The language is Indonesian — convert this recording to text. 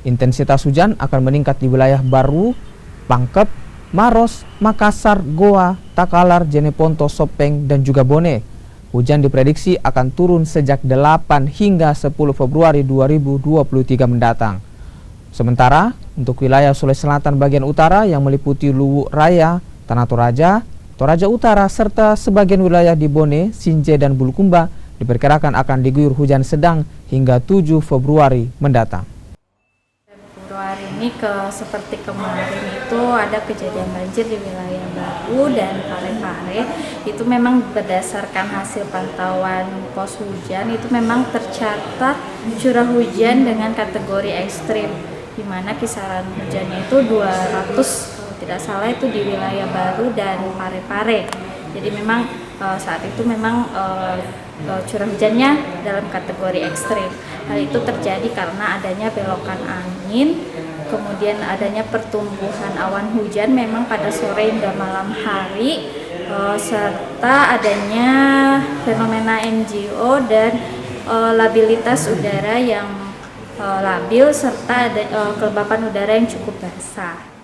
Intensitas hujan akan meningkat di wilayah Baru, Pangkep, Maros, Makassar, Goa, Takalar, Jeneponto, Sopeng, dan juga Bone. Hujan diprediksi akan turun sejak 8 hingga 10 Februari 2023 mendatang. Sementara untuk wilayah Sulawesi Selatan bagian utara yang meliputi Luwu Raya, Tanah Toraja, Toraja Utara, serta sebagian wilayah di Bone, Sinje, dan Bulukumba diperkirakan akan diguyur hujan sedang hingga 7 Februari mendatang. Februari ini seperti kemarin itu ada kejadian banjir di wilayah Baru dan Parepare. Itu memang berdasarkan hasil pantauan pos hujan, itu memang tercatat curah hujan dengan kategori ekstrim, di mana kisaran hujannya itu 200, kalau tidak salah itu di wilayah Baru dan Parepare. Jadi memang saat itu memang curah hujannya dalam kategori ekstrim. Hal itu terjadi karena adanya belokan angin, kemudian adanya pertumbuhan awan hujan memang pada sore hingga malam hari, serta adanya fenomena MGO dan labilitas udara yang labil, serta ada kelembapan udara yang cukup basah.